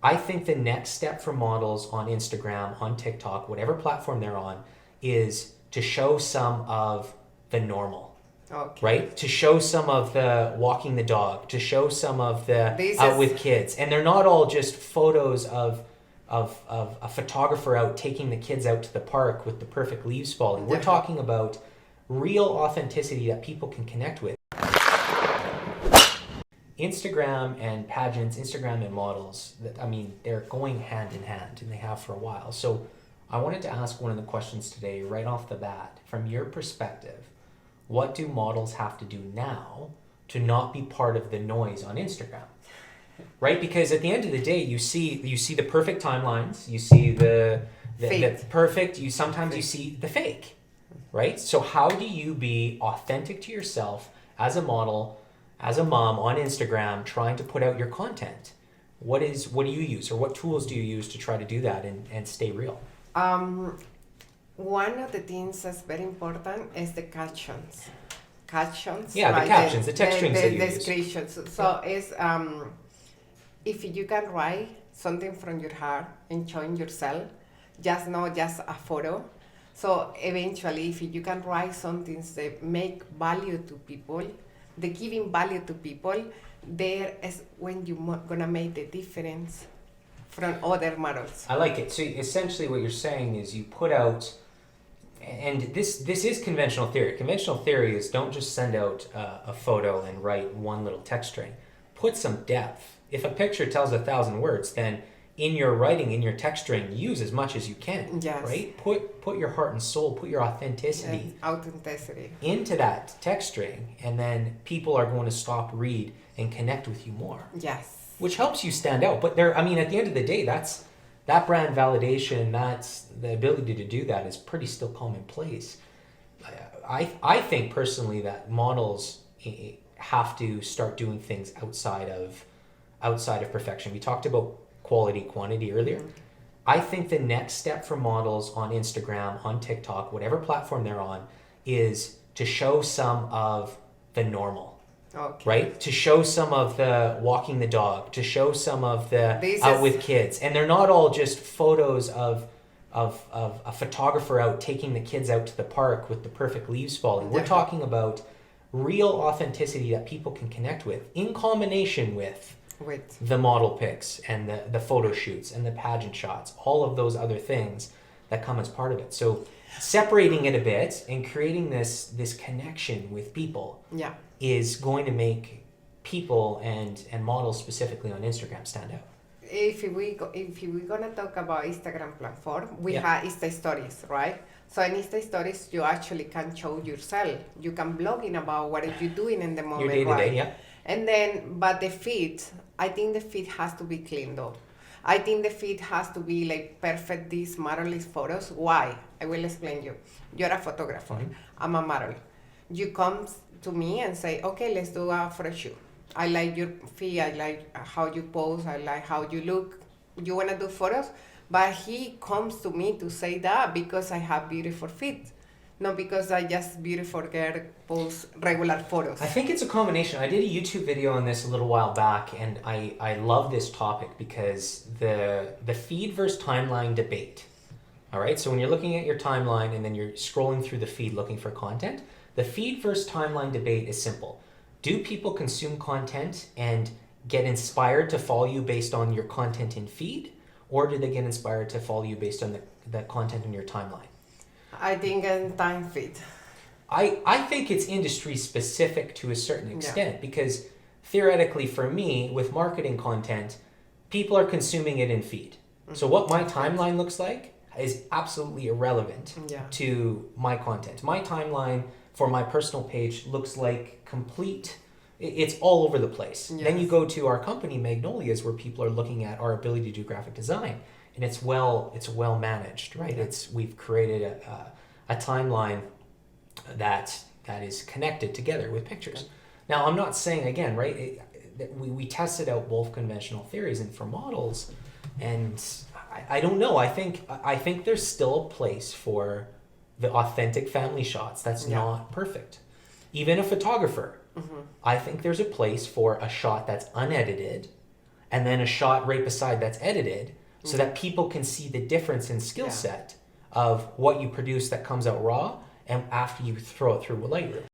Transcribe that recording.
I think the next step for models on Instagram, on TikTok, whatever platform they're on, is to show some of the normal, Okay. right? To show some of the walking the dog, to show some of the This out is with kids. And they're not all just photos of a photographer out taking the kids out to the park with the perfect leaves falling. We're yeah. talking about real authenticity that people can connect with. Instagram and pageants, Instagram and models, I mean, they're going hand in hand and they have for a while. So I wanted to ask one of the questions today, right off the bat, from your perspective, what do models have to do now to not be part of the noise on Instagram? Right? Because at the end of the day, you see the perfect timelines, you see the perfect, sometimes you see the fake. Right? So how do you be authentic to yourself as a model, as a mom on Instagram, trying to put out your content? What do you use, or what tools do you use to try to do that and stay real? One of the things that's very important is the captions. Captions. Yeah, right? the captions, the text strings that you use. Descriptions. So it's if you can write something from your heart and showing yourself, just not just a photo. So eventually, if you can write something that make value to people, the giving value to people, there is when you're gonna make the difference from other models. I like it. So essentially what you're saying is you put out, and this is conventional theory. Conventional theory is don't just send out a photo and write one little text string. Put some depth. If a picture tells 1,000 words, then in your writing, in your text string, use as much as you can. Yes. Right? Put your heart and soul, put your authenticity Authenticity into that text string, and then people are going to stop, read, and connect with you more. Yes. Which helps you stand out. But at the end of the day, that brand validation, that's the ability to do that is pretty still commonplace. I think personally that models have to start doing things outside of perfection. We talked about quality, quantity earlier. I think the next step for models on Instagram, on TikTok, whatever platform they're on, is to show some of the normal. Okay. Right? To show some of the walking the dog, to show some of the This out is with kids. And they're not all just photos of a photographer out taking the kids out to the park with the perfect leaves falling. We're Yeah. talking about real authenticity that people can connect with in combination with the model pics and the photo shoots and the pageant shots, all of those other things that come as part of it. So separating it a bit and creating this connection with people yeah. is going to make people and models specifically on Instagram stand out. If we're gonna talk about Instagram platform, we Yeah. have Insta Stories, right? So in Insta Stories, you actually can show yourself. You can blogging about what are you doing in the moment, Your day to right? day, yeah. And then, but the feed, I think the feed has to be clean though. I think the feed has to be like perfect, these modelist photos. Why? I will explain you. You're a photographer. Mhm. I'm a model. You come to me and say, okay, let's do a photo shoot. I like your feed. I like how you pose. I like how you look. You want to do photos? But he comes to me to say that because I have beautiful feet. Not because I just beautiful girl post regular photos. I think it's a combination. I did a YouTube video on this a little while back, and I love this topic because the feed versus timeline debate. All right, so when you're looking at your timeline and then you're scrolling through the feed looking for content, the feed versus timeline debate is simple. Do people consume content and get inspired to follow you based on your content in feed, or do they get inspired to follow you based on the content in your timeline? I think in time feed. I think it's industry specific to a certain extent because theoretically for me, with marketing content, people are consuming it in feed. So what my timeline looks like is absolutely irrelevant to my content. My timeline for my personal page looks like it's all over the place. Yes. Then you go to our company, Magnolias, where people are looking at our ability to do graphic design, and it's well managed, right? We've created a timeline that is connected together with pictures. Now, I'm not saying, again, right, we tested out both conventional theories, and for models, and I don't know, I think there's still a place for the authentic family shots that's not perfect. Even a photographer, I think there's a place for a shot that's unedited and then a shot right beside that's edited, so that people can see the difference in skill set of what you produce that comes out raw and after you throw it through Lightroom.